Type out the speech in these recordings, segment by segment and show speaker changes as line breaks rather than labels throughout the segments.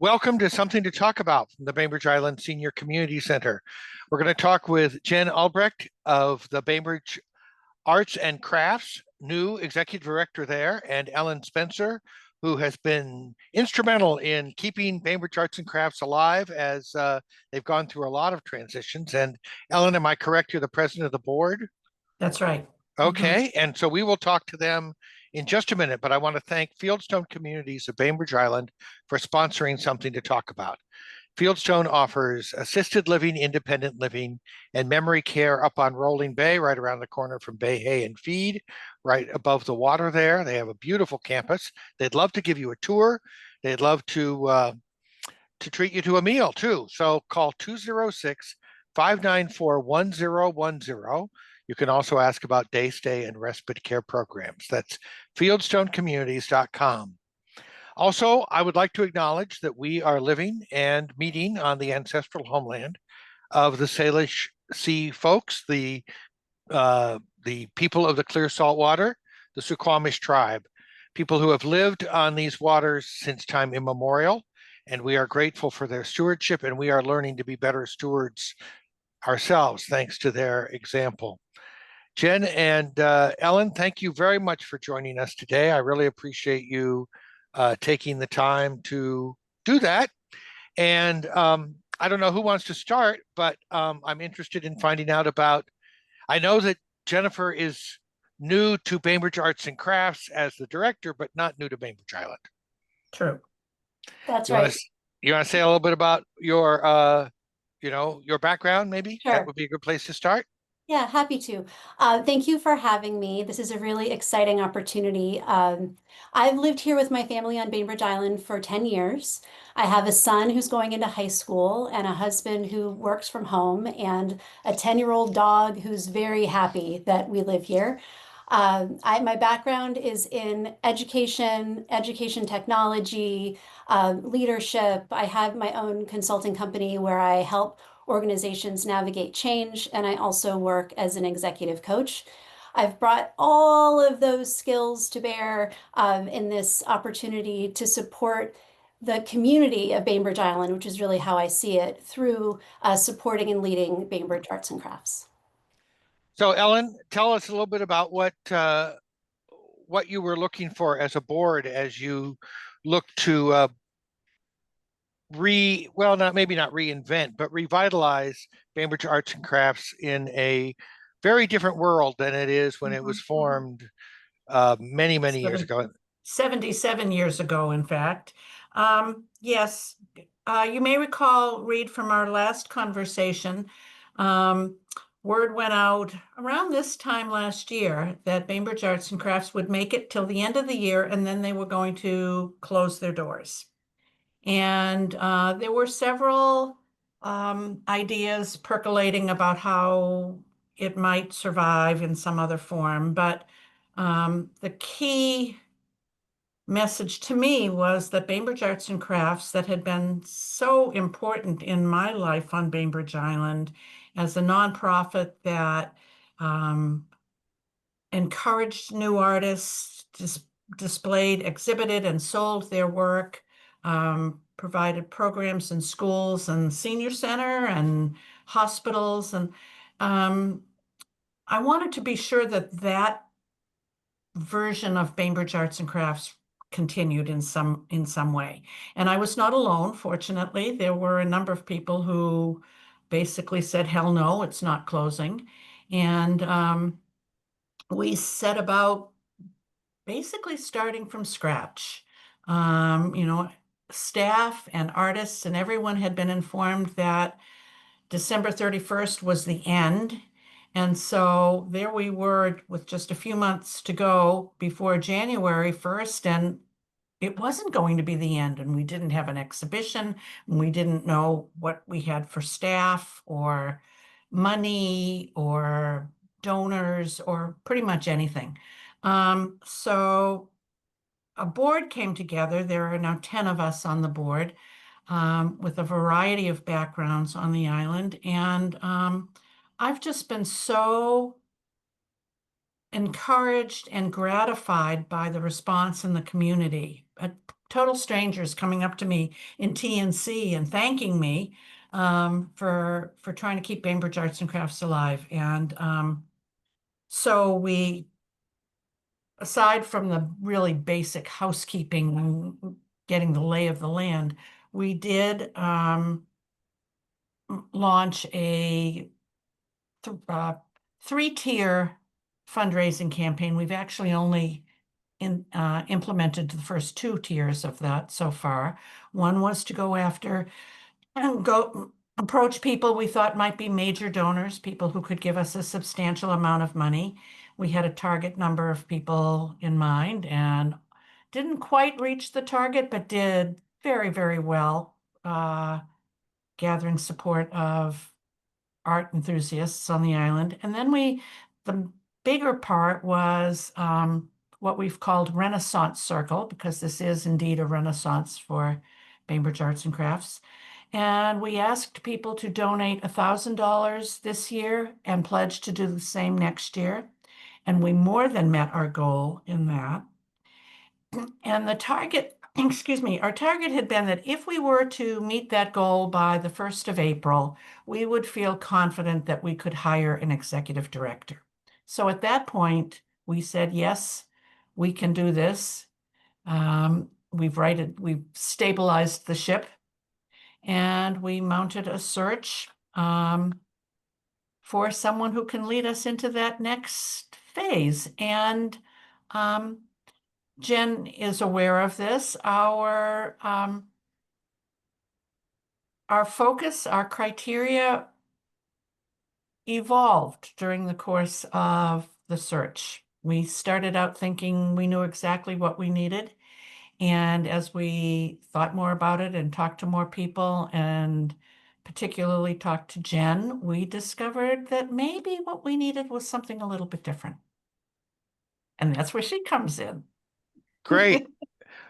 Welcome to Something to Talk About from the Bainbridge Island Senior Community Center. We're going to talk with Jen Albrecht of the Bainbridge Arts and Crafts, new executive director there, and Ellin Spenser, who has been instrumental in keeping Bainbridge Arts and Crafts alive as they've gone through a lot of transitions. And Ellin, am I correct? You're the president of the board?
That's right.
Okay, and so we will talk to them in just a minute, but I want to thank Fieldstone Communities of Bainbridge Island for sponsoring Something to Talk About. Fieldstone offers assisted living, independent living, and memory care up on Rolling Bay, right around the corner from Bay Hay and Feed, right above the water there. They have a beautiful campus. They'd love to give you a tour. They'd love to treat you to a meal too. So call 206-594-1010. You can also ask about day stay and respite care programs. That's fieldstonecommunities.com. Also, I would like to acknowledge that we are living and meeting on the ancestral homeland of the Salish Sea folks, the people of the clear salt water, the Suquamish tribe, people who have lived on these waters since time immemorial, and we are grateful for their stewardship, and we are learning to be better stewards ourselves thanks to their example. Jen and Ellin, thank you very much for joining us today. I really appreciate you taking the time to do that. And I don't know who wants to start, but I'm interested in finding out about, I know that Jennifer is new to Bainbridge Arts and Crafts as the director, but not new to Bainbridge Island.
True.
That's right.
You want to say a little bit about your, your background, maybe?
Sure.
That would be a good place to start.
Yeah, happy to. Thank you for having me. This is a really exciting opportunity. I've lived here with my family on Bainbridge Island for 10 years. I have a son who's going into high school and a husband who works from home and a 10-year-old dog who's very happy that we live here. My background is in education technology, leadership. I have my own consulting company where I help organizations navigate change, and I also work as an executive coach. I've brought all of those skills to bear in this opportunity to support the community of Bainbridge Island, which is really how I see it, through supporting and leading Bainbridge Arts and Crafts.
So, Ellin, tell us a little bit about what you were looking for as a board as you look to maybe not reinvent, but revitalize Bainbridge Arts and Crafts in a very different world than it is when it was formed many years ago.
77 years ago, in fact. Yes, you may recall, Reed, from our last conversation, word went out around this time last year that Bainbridge Arts and Crafts would make it till the end of the year, and then they were going to close their doors. And there were several ideas percolating about how it might survive in some other form. But the key message to me was that Bainbridge Arts and Crafts, that had been so important in my life on Bainbridge Island as a nonprofit that encouraged new artists, displayed, exhibited, and sold their work, provided programs in schools and senior center and hospitals. And I wanted to be sure that that version of Bainbridge Arts and Crafts continued in some way. And I was not alone, fortunately. There were a number of people who basically said, hell no, it's not closing. And we set about basically starting from scratch. Staff and artists and everyone had been informed that December 31st was the end. And so there we were with just a few months to go before January 1st, and it wasn't going to be the end. And we didn't have an exhibition, and we didn't know what we had for staff or money or donors or pretty much anything. So a board came together. There are now 10 of us on the board with a variety of backgrounds on the island. And I've just been so encouraged and gratified by the response in the community, total strangers coming up to me in TNC and thanking me for trying to keep Bainbridge Arts and Crafts alive. And so we, aside from the really basic housekeeping and getting the lay of the land, we did launch a three-tier fundraising campaign. We've actually only implemented the first 2 tiers of that so far. One was to go after and approach people we thought might be major donors, people who could give us a substantial amount of money. We had a target number of people in mind and didn't quite reach the target, but did very, very well, gathering support of art enthusiasts on the island. And then the bigger part was what we've called Renaissance Circle, because this is indeed a renaissance for Bainbridge Arts and Crafts. And we asked people to donate $1,000 this year and pledge to do the same next year. And we more than met our goal in that. And the target, excuse me, our target had been that if we were to meet that goal by the 1st of April, we would feel confident that we could hire an executive director. So at that point, we said, yes, we can do this. We've stabilized the ship, and we mounted a search for someone who can lead us into that next phase. And Jen is aware of this. Our focus, our criteria evolved during the course of the search. We started out thinking we knew exactly what we needed. And as we thought more about it and talked to more people, and particularly talked to Jen, we discovered that maybe what we needed was something a little bit different. And that's where she comes in.
Great.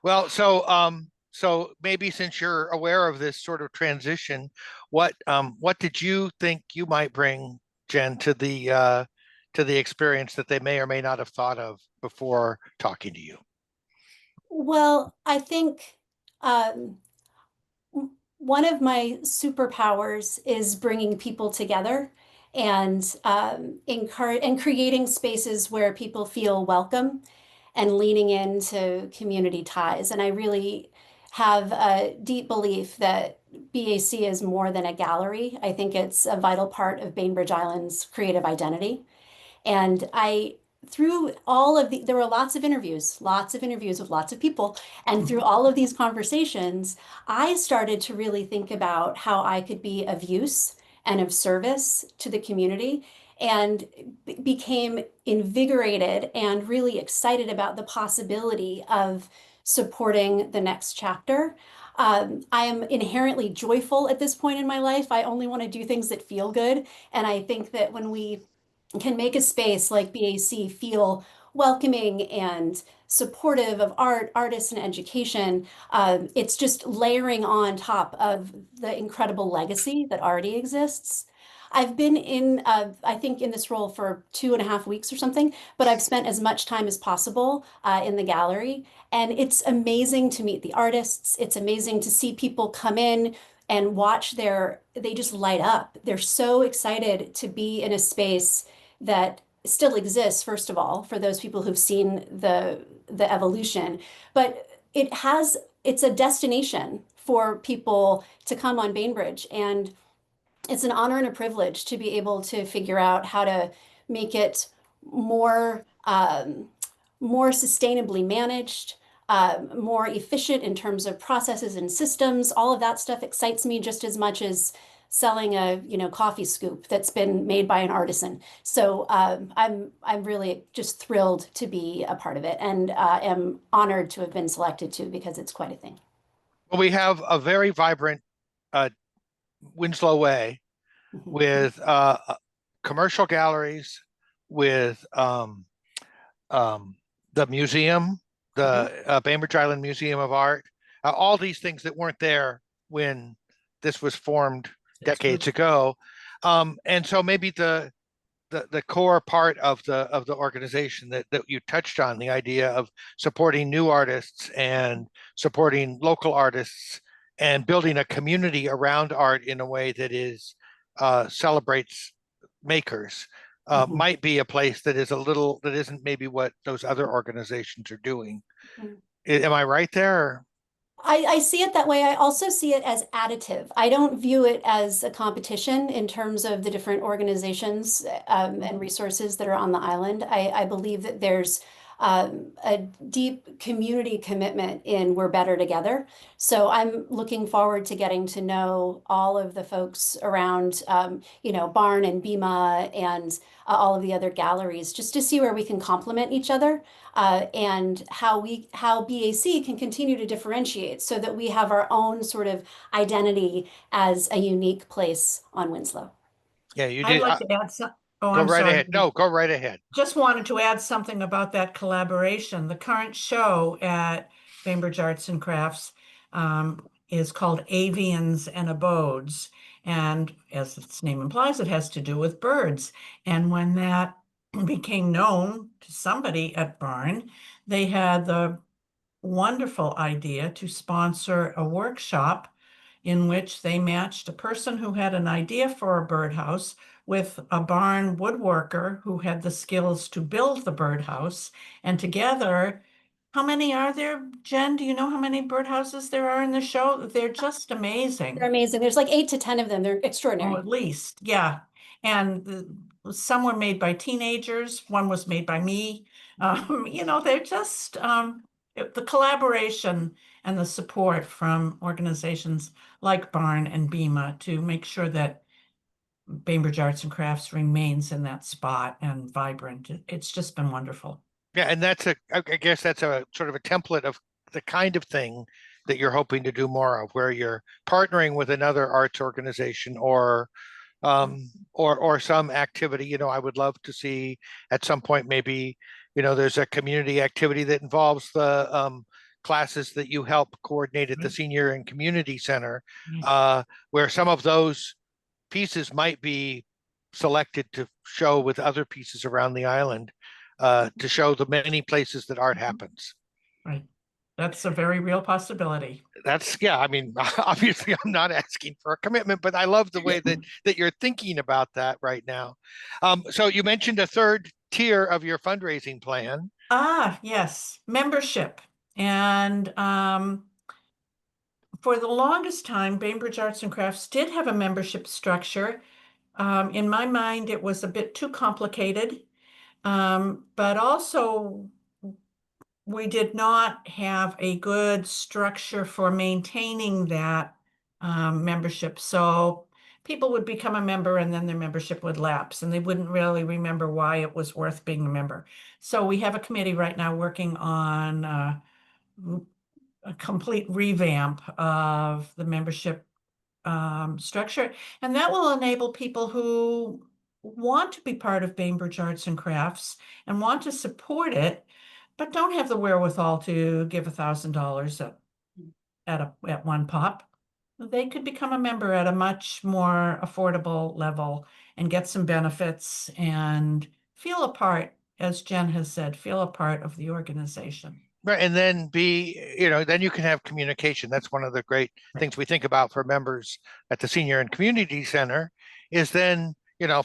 Well, so maybe since you're aware of this sort of transition, what did you think you might bring, Jen, to the experience that they may or may not have thought of before talking to you?
Well, I think one of my superpowers is bringing people together and creating spaces where people feel welcome and leaning into community ties. And I really have a deep belief that BAC is more than a gallery. I think it's a vital part of Bainbridge Island's creative identity. And through all of there were lots of interviews with lots of people. And through all of these conversations, I started to really think about how I could be of use and of service to the community, and became invigorated and really excited about the possibility of supporting the next chapter. I am inherently joyful at this point in my life. I only want to do things that feel good. And I think that when we can make a space like BAC feel welcoming and supportive of art, artists, and education, it's just layering on top of the incredible legacy that already exists. I've been I think in this role for 2.5 weeks or something, but I've spent as much time as possible in the gallery. And it's amazing to meet the artists. It's amazing to see people come in and watch they just light up. They're so excited to be in a space that still exists, first of all, for those people who've seen the evolution, but it's a destination for people to come on Bainbridge. And it's an honor and a privilege to be able to figure out how to make it more sustainably managed, more efficient in terms of processes and systems. All of that stuff excites me just as much as selling a coffee scoop that's been made by an artisan. So I'm really just thrilled to be a part of it, and am honored to have been selected too, because it's quite a thing.
Well, we have a very vibrant Winslow Way with commercial galleries, with the museum, the Bainbridge Island Museum of Art, all these things that weren't there when this was formed decades ago. And so maybe the the core part of the organization that you touched on, the idea of supporting new artists and supporting local artists and building a community around art in a way that is celebrates makers, might be a place that is a little that isn't maybe what those other organizations are doing. Am I right there?
I see it that way. I also see it as additive. I don't view it as a competition in terms of the different organizations and resources that are on the island. I believe that there's a deep community commitment in we're better together. So I'm looking forward to getting to know all of the folks around, Barn and Bima and all of the other galleries, just to see where we can complement each other and how BAC can continue to differentiate so that we have our own sort of identity as a unique place on Winslow.
Yeah, you
I'd
did.
like to add some. Oh,
Go
I'm
right
sorry.
ahead. No, go right ahead.
Just wanted to add something about that collaboration. The current show at Bainbridge Arts and Crafts is called Avians and Abodes. And as its name implies, it has to do with birds. And when that became known to somebody at Barn, they had the wonderful idea to sponsor a workshop in which they matched a person who had an idea for a birdhouse with a barn woodworker who had the skills to build the birdhouse. And together, how many are there, Jen? Do you know how many birdhouses there are in the show? They're just amazing.
They're amazing. There's like 8 to 10 of them. They're extraordinary.
Oh, at least, yeah. And some were made by teenagers. One was made by me. They're just the collaboration and the support from organizations like Barn and Bima to make sure that Bainbridge Arts and Crafts remains in that spot and vibrant. It's just been wonderful.
Yeah, and I guess that's a sort of a template of the kind of thing that you're hoping to do more of, where you're partnering with another arts organization or some activity. I would love to see at some point maybe, there's a community activity that involves the classes that you help coordinate at the Senior and Community Center, where some of those pieces might be selected to show with other pieces around the island, to show the many places that art happens.
Right. That's a very real possibility.
I mean, obviously I'm not asking for a commitment, but I love the way that you're thinking about that right now. So you mentioned a third tier of your fundraising plan.
Yes, membership. And for the longest time, Bainbridge Arts and Crafts did have a membership structure. In my mind, it was a bit too complicated, but also we did not have a good structure for maintaining that membership. So people would become a member and then their membership would lapse and they wouldn't really remember why it was worth being a member. So we have a committee right now working on a complete revamp of the membership structure. And that will enable people who want to be part of Bainbridge Arts and Crafts and want to support it, but don't have the wherewithal to give $1,000 at one pop. They could become a member at a much more affordable level and get some benefits and feel a part, as Jen has said, feel a part of the organization.
Right. And then then you can have communication. That's one of the great things we think about for members at the Senior and Community Center is then,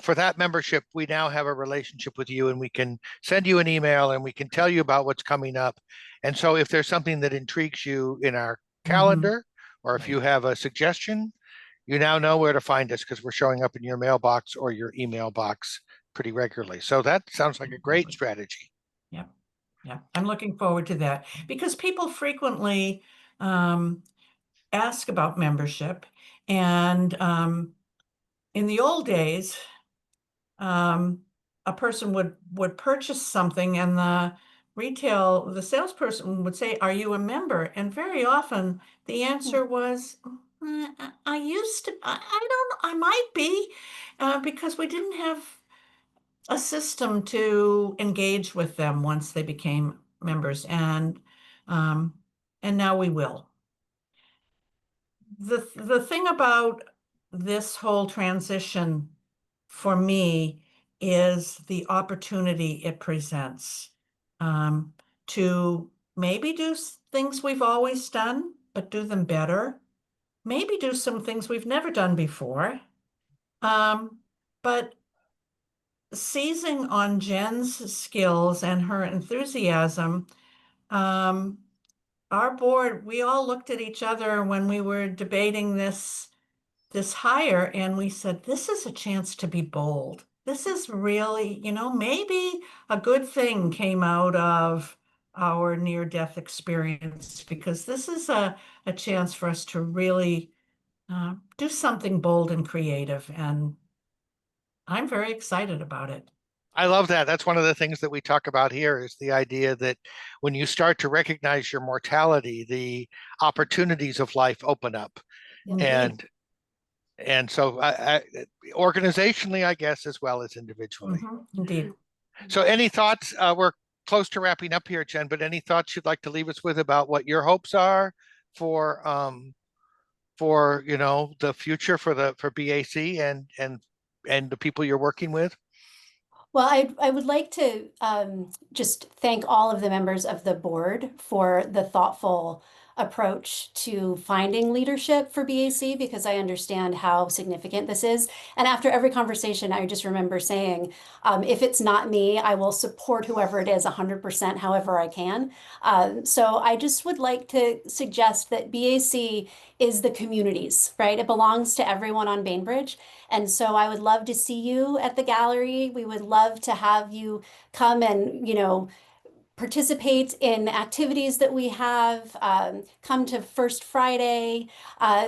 for that membership, we now have a relationship with you and we can send you an email and we can tell you about what's coming up. And so if there's something that intrigues you in our calendar, or if you have a suggestion, you now know where to find us because we're showing up in your mailbox or your email box pretty regularly. So that sounds like a great strategy.
Yeah. Yeah, I'm looking forward to that because people frequently ask about membership. And in the old days, a person would purchase something and the salesperson would say, "Are you a member?" And very often the answer was, "I used to, I don't know, I might be," because we didn't have a system to engage with them once they became members, and now we will. The thing about this whole transition for me is the opportunity it presents to maybe do things we've always done, but do them better. Maybe do some things we've never done before. But seizing on Jen's skills and her enthusiasm, our board, we all looked at each other when we were debating this hire, and we said, this is a chance to be bold. This is really, maybe a good thing came out of our near-death experience, because this is a chance for us to really do something bold and creative. And I'm very excited about it.
I love that. That's one of the things that we talk about here is the idea that when you start to recognize your mortality, the opportunities of life open up.
Indeed.
And so organizationally, I guess, as well as individually.
Indeed.
So any thoughts? We're close to wrapping up here, Jen, but any thoughts you'd like to leave us with about what your hopes are for the future for BAC and the people you're working with?
Well, I would like to just thank all of the members of the board for the thoughtful approach to finding leadership for BAC, because I understand how significant this is. And after every conversation, I just remember saying, if it's not me, I will support whoever it is 100%, however I can. So I just would like to suggest that BAC is the community's, right? It belongs to everyone on Bainbridge. And so I would love to see you at the gallery. We would love to have you come and, participate in activities that we have, come to First Friday,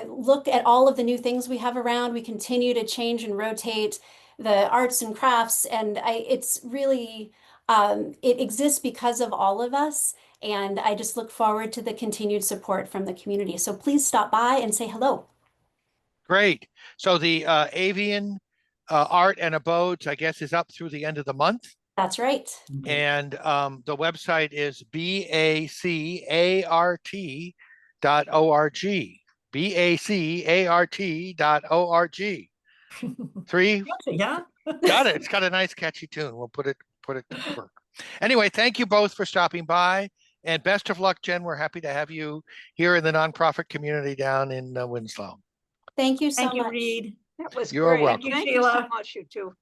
look at all of the new things we have around. We continue to change and rotate the arts and crafts, and it's really, it exists because of all of us, and I just look forward to the continued support from the community. So please stop by and say hello.
Great. So the avian art and abodes, I guess, is up through the end of the month.
That's right.
And the website is bacart.org. bacart.org. Three.
Yeah.
Got it. It's got a nice catchy tune. We'll put it to work. Anyway, thank you both for stopping by, and best of luck, Jen. We're happy to have you here in the nonprofit community down in Winslow.
Thank you so
Thank you,
much.
Reed.
That was
You're
great.
welcome.
Thank you so
Sheila.
much, you two.